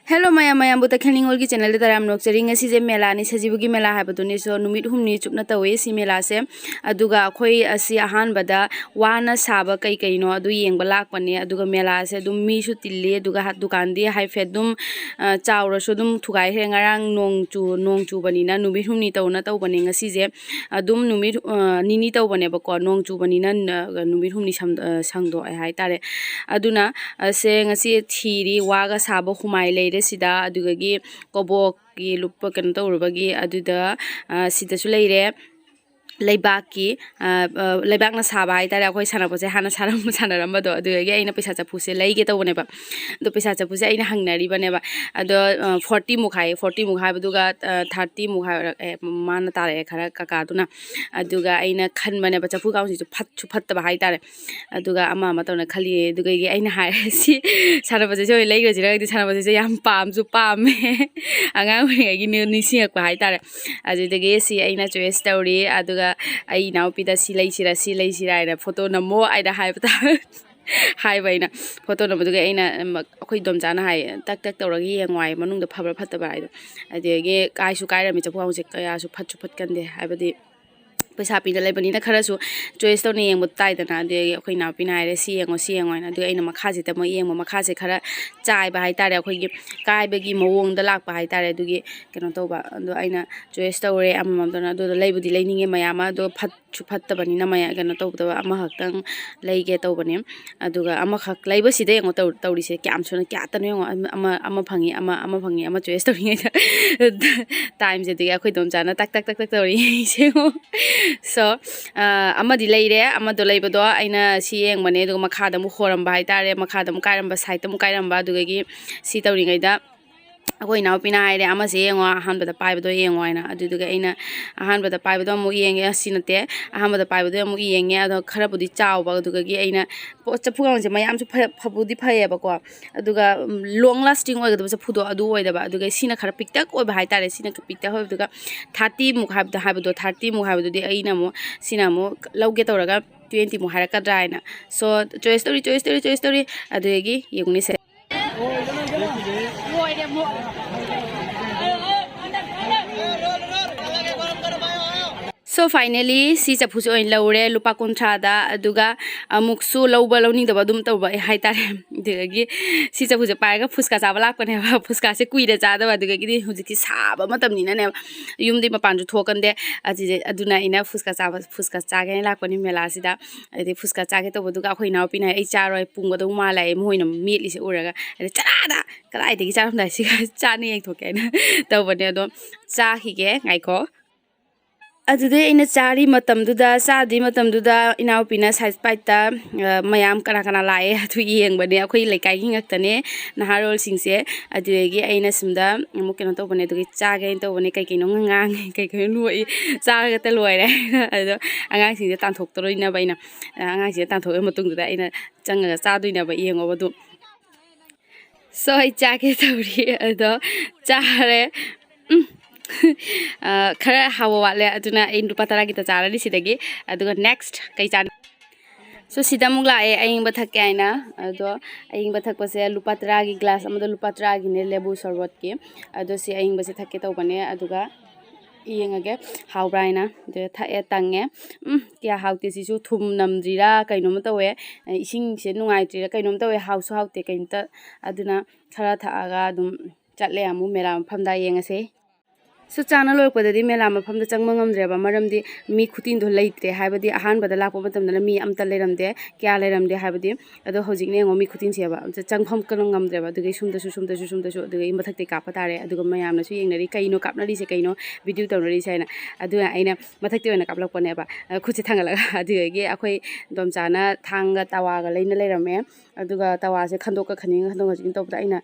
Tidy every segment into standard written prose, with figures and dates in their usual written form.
Hello maya maya buta khening olgi channel da ram nok chering asi je mela ni sajibugi mela ha baduni so numit humni chupna tawe si mela se aduga khoi asi ahan bada wana saba kai kai no adu yeng balak pane aduga mela se dum mi su tilli aduga hat dukan di hai fe dum chawra so dum thugai he ngarang nong chu bani na numit humni tawna taw bani ngasi je adum numit nini taw bane ba ko nong chu bani na numit humni sangdo ai hai tare aduna se ngasi thiri waga saba humai le sida adugagi kobok ki lupa kan tawrubagi aduda sida su leire leibaki leibakna saba hai tare akhoi sanapose hana sanaram do adugagi aina paisa chapuse leige tawne ba do paisa chapuse aina hangnari bane ba ado 40 mukhai baduga 30 mukhai mana tare khara kaka duna aduga aina khan bane ba chapu kaung si phat ba hai tare aduga ama tawna khali aduga gi aina hai si sanapose so leige jira di sanapose se yam pam su pam angang gi ni siak ba hai tare adugagi si aina choice tawri aduga ai now pida silai sira ina photo namo aida hai bata hai baina photo namo duga aina akhoi dom jana hai tak tawragi yengwai manung da phabra phatta ba ai adege kai su kai rami chapu se kaya su phat kan de hai badi पैसा पीना लेबनी ना खरा सु choice तो नहीं मुत्ताई दना दे अखोई ना पिना रे सी यंगो ना दे अइना मखा से तम येंग मखा से खरा चाय बा हाई तारे अखोई गी काय बेगी मवोंग द लाक बा हाई तारे दुगी केनो तो बा दो अइना चॉइस तो रे अम मम दना दो लेबुदी लेनिंगे मयामा दो फत छु फत बनी ना मया केनो तो दो अम हक्तंग लेगे तो बने अदुगा अम खक लेबो सिदे यंगो तो तौरी से क्याम सुना क्या तनो यंगो अम फंगी अम चॉइस तो टाइम से दिगा अखोई दम जाना तक तौरी से so amadi leire amado leibado aina si yeng mane du makhada mu horamba hai tare makhada mu kairamba site mu kairamba du gi si tawri ngai da akoi naw pina haire ama se yengo ahan bada paibado yengo aina aduduga aina ahan bada paibado mu yenge asinate ahan bada paibado mu yenge ado khara budi chaw ba aduga gi aina chapu gang je mayam su phabudi phaye ba ko aduga long lasting oi ga chapu do adu oi da ba aduga sina khara piktak oi ba hai tare sina piktak hoi aduga 30 mu habda habdo 30 mu habdo di aina mu sina mu lauge tawraga 20 mu haraka draina so choice story adugi yeguni se so finally si chapu so in laure lupa kontra da aduga amuksu lawba lawning da badum tawba hai tare degi si chapu je paiga fuska chaba lak pane ba fuska se kuida cha da aduga gi hujiki saba matam ni na ne yumdi mapan ju thokan de aji aduna ina fuska cha ga lak pani mela sida ade fuska cha ge to boduga khoi naw pina ai cha roi pung ga do ma lai moina metli se uraga ade chara kalai de gi cha ram dai si cha ni ek thoke na to bane do cha hi ge ngai ko adude ina chari matam duda sadi matam duda inau pina size paita mayam kana lae atu yeng bane akhoi lekai hingak tane naharol singse aduegi aina simda mukeno to bane dugi chaga to bane kai kino ngang kai nuoi chaga ta loi re ado angang singse tan thok to roina baina angang singse tan thok matung duda aina changa cha duina ba yengo badu so ai chage tawri ado chare khara hawa wale aduna in rupa tara kita chara ni sidagi aduga next kai chan so sida mugla aing bathak kaina ado aing bathak pase lupa tara gi glass amado lupa tara gi ne lebu sarbat ki ado si aing base thakke to bane aduga yengage hawbraina de thae tange kya hawte si su thum namjira kainom tawe ising se nungai trira kainom tawe hawsu hawte kainta aduna khara thaaga dum chatle amu mera phamda yengase so channel loi ko dadi mela ma phamda changma ngamdre ba maramdi mi khutin do leitre haibadi ahan bada lakpo matam na mi amta leramde kya leramde haibadi ado hojik ne ngomi khutin se ba changpham kanong ngamdre ba dugai sumda su dugai mathakte kapa tare aduga mayam na su yengnari kaino kapnari se kaino video tawnari saina adu aina mathakte oina kaplak pone ba khuchi thangala adugi akhoi domchana thanga tawa ga leina lerame aduga tawa se khandok ka khaning khandok jing to aina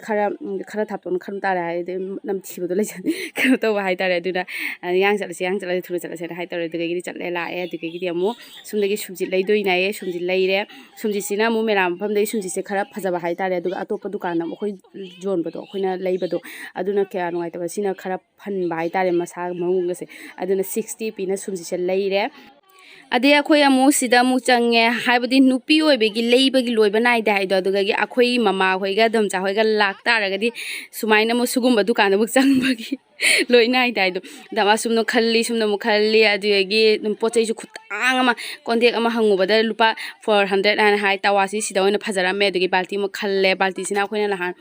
khara thapon kham tare ai nam thibo do lejan to hai tare aduna yang chala thuru chala se hai tare dugai gi chatle la e dugai gi amu sumdagi subji leidoi na e sumji leire sumji sina mu meram pham dei sumji se khara phajaba hai tare aduga atopa dukan na khoi jon bado khoina leibado aduna kya ngai ta sina khara phan bai tare masa maung se aduna 60 pina sumji se leire ꯑꯗꯩ ꯑꯩꯈꯣꯏ ꯑꯃꯨꯛ ꯁꯤꯗ ꯑꯃꯨꯛ ꯆꯪꯉꯦ ꯍꯥꯏꯕꯗꯤ ꯅꯨꯄꯤ ꯑꯣꯏꯕꯒꯤ ꯂꯩꯕꯒꯤ ꯂꯣꯏꯕ ꯅꯥꯏꯗꯦ ꯍꯥꯏꯗꯣ ꯑꯗꯨꯒꯤ ꯑꯩꯈꯣꯏ ꯃꯃꯥ ꯍꯣꯏꯒ ꯗꯝꯆꯥ ꯍꯣꯏꯒ ꯂꯥꯛꯇꯥꯔꯒꯗꯤ ꯁꯨꯃꯥꯏꯅ ꯑꯃꯨꯛ ꯁꯨꯒꯨꯝꯕ ꯗꯨꯀꯥꯟꯗ ꯑꯃꯨꯛ ꯆꯪꯕꯒꯤ ꯂꯣꯏ ꯅꯥꯏꯗꯦ ꯍꯥꯏꯗꯣ ꯗꯃꯥ ꯁꯨꯝꯅ ꯈꯜꯂꯤ ꯁꯨꯝꯅ ꯑꯃꯨꯛ ꯈꯜꯂꯤ ꯑꯗꯨꯗꯒꯤ ꯑꯗꯨꯝ ꯄꯣꯠ ꯆꯩꯁꯨ ꯈꯨꯇꯥꯡ ꯑꯃ ꯀꯣꯟꯇꯦꯛ ꯑꯃ ꯍꯪꯉꯨꯕꯗ ꯂꯨꯄꯥ 400 ꯍꯥꯏꯅ ꯍꯥꯏ ꯇꯋꯥꯁꯤ ꯁꯤꯗ ꯑꯣꯏꯅ ꯐꯖꯔꯝꯃꯦ ꯑꯗꯨꯒꯤ ꯕꯥꯜꯇꯤ ꯑꯃꯨꯛ ꯈꯜꯂꯦ ꯕꯥꯜꯇꯤꯁꯤꯅ ꯑꯩꯈꯣꯏꯅ ꯅꯍꯥꯟ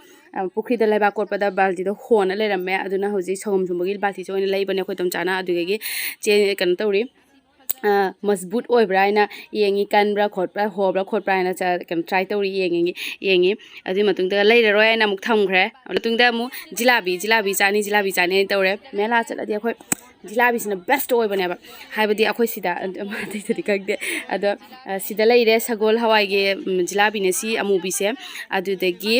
ꯄꯨꯈ꯭ꯔꯤꯗ ꯂꯩꯕꯥꯛ ꯀꯣꯠꯄꯗ ꯕꯥꯜꯇꯤꯗꯣ ꯍꯣꯅ ꯂꯩꯔꯝꯃꯦ ꯑꯗꯨꯅ ꯍꯧꯖꯤꯛ ꯁꯪꯒꯣꯝ ꯁꯨꯝꯕꯒꯤ ꯕꯥꯜꯇꯤꯁꯦ ꯑꯣꯏꯅ ꯂꯩꯕꯅꯦ ꯑꯩꯈꯣꯏ ꯗꯝꯆꯥꯅ ꯑꯗꯨꯗꯒꯤ ꯀꯩꯅꯣ ꯇꯧꯔꯤ ꯃꯖꯕꯨꯠ ꯑꯣꯏꯕ꯭ꯔꯥ ꯍꯥꯏꯅ ꯌꯦꯡꯉꯤ ꯀꯟꯕ꯭ꯔꯥ ꯈꯣꯠꯄ꯭ꯔꯥ ꯍꯣꯕ꯭ꯔꯥ ꯈꯣꯠꯄ꯭ꯔꯥ ꯍꯥꯏꯅ ꯀꯩꯅꯣ ꯇ꯭ꯔꯥꯏ ꯇꯧꯔꯤ ꯌꯦꯡꯉꯤ ꯑꯗꯨꯒꯤ ꯃꯇꯨꯡꯗ ꯂꯩꯔꯔꯣꯏ ꯍꯥꯏꯅ ꯑꯃꯨꯛ ꯊꯝꯈ꯭ꯔꯦ ꯃꯇꯨꯡꯗ ꯑꯃꯨꯛ ꯖꯤꯂꯥꯕꯤ ꯆꯥꯅꯤ ꯍꯥꯏꯅ ꯇꯧꯔꯦ ꯃꯦꯂꯥ ꯆꯠꯂꯗꯤ ꯑꯩꯈꯣꯏ ꯖꯤꯂꯥꯕꯤꯁꯤꯅ ꯕꯦꯁꯇ ꯑꯣꯏꯕꯅꯦꯕ ꯍꯥꯏꯕꯗꯤ ꯑꯩꯈꯣꯏ ꯁꯤꯗ ꯑꯇꯩꯗꯗꯤ ꯈꯪꯗꯦ ꯑꯗꯣ ꯁꯤꯗ ꯂꯩꯔꯦ ꯁꯒꯣꯜ ꯍꯋꯥꯏꯒꯤ ꯖꯤꯂꯥꯕꯤꯅꯦ ꯁꯤ ꯑꯃꯨꯕꯤꯁꯦ ꯑꯗꯨꯗꯒꯤ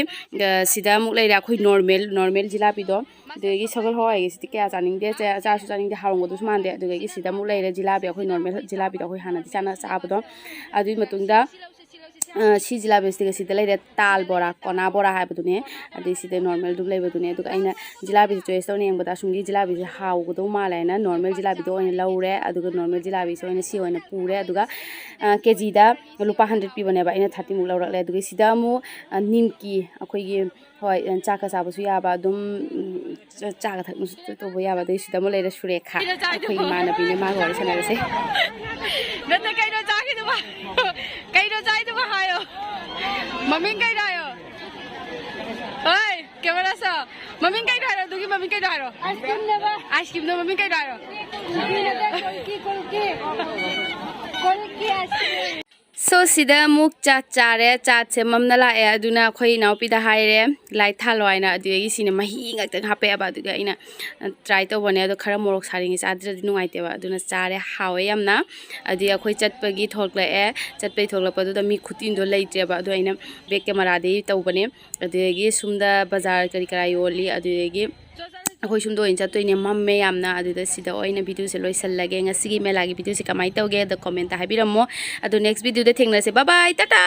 ꯁꯤꯗ ꯑꯃꯨꯛ ꯂꯩꯔꯦ ꯑꯩꯈꯣꯏ ꯅꯣꯔꯃꯦꯜ ꯖꯤꯂꯥꯕꯤꯗꯣ ꯑꯗꯨꯗꯒꯤ ꯁꯒꯣꯜ ꯍꯋꯥꯏꯒꯤꯁꯤꯗꯤ ꯀꯌꯥ ꯆꯥꯅꯤꯡꯗꯦ ꯆꯥꯁꯨ ꯆꯥꯅꯤꯡꯗꯦ ꯍꯥꯎꯔꯝꯒꯗꯧꯁꯨ ꯃꯥꯟꯗꯦ ꯑꯗꯨꯗꯒꯤ ꯁꯤꯗ ꯑꯃꯨꯛ ꯂꯩꯔꯦ ꯖꯤꯂꯥꯕꯤ ꯑꯩꯈꯣꯏ ꯅꯣꯔꯃꯦꯜ ꯖꯤꯂꯥꯕꯤꯗꯣ ꯑꯩꯈꯣꯏ ꯍꯥꯟꯅꯗꯤ ꯆꯥꯕꯗꯣ ꯑꯗꯨꯒꯤ ꯃꯇꯨꯡꯗ ꯁꯤ ꯖꯤꯂꯥꯕꯤꯁꯤꯒ ꯁꯤꯗ ꯂꯩꯔꯦ ꯇꯥꯜ ꯕꯣꯔꯥ ꯀꯣꯅꯥ ꯕꯣꯔꯥ ꯍꯥꯏꯕꯗꯨꯅꯦ ꯑꯗꯩ ꯁꯤꯗ ꯅꯣꯔꯃꯦꯜ ꯑꯗꯨꯝ ꯂꯩꯕꯗꯨꯅꯦ ꯑꯗꯨꯒ ꯑꯩꯅ ꯖꯤꯂꯥꯕꯤꯁꯤ ꯆꯣꯏꯁ ꯇꯧꯅ ꯌꯦꯡꯕꯗ ꯑꯁꯣꯝꯒꯤ ꯖꯤꯂꯥꯕꯤꯁꯤ ꯍꯥꯎꯒꯗꯧ ꯃꯥꯜꯂꯦ ꯍꯥꯏꯅ ꯅꯣꯔꯃꯦꯜ ꯖꯤꯂꯥꯕꯤꯗꯣ ꯑꯣꯏꯅ ꯂꯧꯔꯦ ꯑꯗꯨꯒ ꯅꯣꯔꯃꯦꯜ ꯖꯤꯂꯥꯕꯤꯁꯤ ꯑꯣꯏꯅ ꯁꯤ ꯑꯣꯏꯅ ꯄꯨꯔꯦ ꯑꯗꯨꯒ ꯀꯦꯖꯤꯗ ꯂꯨꯄꯥ 100 ꯄꯤꯕꯅꯦꯕ ꯑꯩꯅ 30ꯃꯨꯛ ꯂꯧꯔꯛꯂꯦ ꯑꯗꯨꯒ ꯁꯤꯗ ꯑꯃꯨꯛ ꯅꯤꯝꯀꯤ ꯑꯩꯈꯣꯏꯒꯤ ꯍꯣꯏ ꯆꯥꯛꯀ ꯆꯥꯕꯁꯨ ꯌꯥꯕ ꯑꯗꯨꯝ ꯆꯥꯒ ꯊꯛꯅꯁꯨ ꯇꯧꯕ ꯌꯥꯕ ꯑꯗꯩ ꯁꯤꯗ ꯑꯃꯨꯛ ꯂꯩꯔꯦ ꯁꯨꯔꯦꯈꯥ ꯑꯩꯈꯣꯏ ꯏꯃꯥꯟꯅꯕꯤꯅꯦ ꯃꯥꯒ ꯋꯥꯔꯤ ꯁꯥꯟꯅꯔꯁꯦ ꯅꯠꯇꯦ ꯀꯩꯅꯣ ꯆꯥꯈꯤꯗꯨꯕ ꯀꯩꯅꯣ ꯆꯥꯏꯗꯨꯕ ꯍꯥꯏꯌꯣ ꯃꯃꯤꯡ ꯀꯩꯅꯣ ꯍꯥꯏꯌꯣ ꯍꯣꯏ ꯀꯦꯃꯦꯔꯥ ꯁꯣ ꯃꯃꯤꯡ ꯀꯩꯅꯣ ꯍꯥꯏꯔꯣ ꯑꯗꯨꯒꯤ ꯃꯃꯤꯡ ꯀꯩꯅꯣ ꯍꯥꯏꯔꯣ ꯑꯥꯏꯁꯀ꯭ꯔꯤꯝꯗꯣ ꯃꯃꯤꯡ ꯀꯩꯅꯣ ꯍꯥꯏꯔꯣ ꯁꯣ ꯁꯤꯗ ꯑꯃꯨꯛ ꯆꯥꯔꯦ ꯆꯥꯠꯁꯦ ꯃꯝꯅ ꯂꯥꯛꯑꯦ ꯑꯗꯨꯅ ꯑꯩꯈꯣꯏ ꯏꯅꯥꯎꯄꯤꯗ ꯍꯥꯏꯔꯦ ꯂꯥꯏꯠ ꯊꯥꯜꯂꯣ ꯍꯥꯏꯅ ꯑꯗꯨꯗꯒꯤ ꯁꯤꯅ ꯃꯍꯤ ꯉꯥꯛꯇꯪ ꯍꯥꯞꯄꯛꯑꯦꯕ ꯑꯗꯨꯒ ꯑꯩꯅ ꯇ꯭ꯔꯥꯏ ꯇꯧꯕꯅꯦ ꯑꯗꯣ ꯈꯔ ꯃꯣꯔꯣꯛ ꯁꯥꯔꯤꯉꯩ ꯆꯥꯗ꯭ꯔꯗꯤ ꯅꯨꯡꯉꯥꯏꯇꯦꯕ ꯑꯗꯨꯅ ꯆꯥꯔꯦ ꯍꯥꯎꯋꯦ ꯌꯥꯝꯅ ꯑꯗꯨꯗꯤ ꯑꯩꯈꯣꯏ ꯆꯠꯄꯒꯤ ꯊꯣꯛꯂꯛꯄꯗꯨꯗ ꯃꯤ ꯈꯨꯇꯤꯟꯗꯣ ꯂꯩꯇ꯭ꯔꯦꯕ ꯑꯗꯣ ꯑꯩꯅ ꯕꯦꯛ ꯀꯦꯃꯦꯔꯥꯗꯒꯤ ꯇꯧꯕꯅꯦ ꯑꯗꯨꯗꯒꯤ ꯁꯨꯝꯗ ꯕꯖꯥꯔ ꯀꯔꯤ ꯀꯔꯥ ꯌꯣꯜꯂꯤ ꯑꯗꯨꯗꯒꯤ ꯑꯩꯈꯣꯏ ꯁꯨꯝꯗ ꯑꯣꯏꯅ ꯆꯠꯇꯣꯏꯅꯦ ꯃꯝꯃꯦ ꯌꯥꯝꯅ ꯑꯗꯨꯗ ꯁꯤꯗ ꯑꯣꯏꯅ ꯚꯤꯗꯤꯑꯣꯁꯦ ꯂꯣꯏꯁꯜꯂꯒꯦ ꯉꯁꯤꯒꯤ ꯃꯦꯂꯥꯒꯤ ꯚꯤꯗꯤꯑꯣꯁꯦ ꯀꯃꯥꯏꯅ ꯇꯧꯒꯦ ꯑꯗꯣ ꯀꯣꯃꯦꯟꯇ ꯍꯥꯏꯕꯤꯔꯝꯃꯣ ꯑꯗꯣ ꯅꯦꯛꯁ ꯚꯤꯗꯤꯑꯣꯗ ꯊꯦꯡꯅꯁꯦ ꯕꯥꯏ ꯕꯥꯏ ꯇꯥꯇꯥ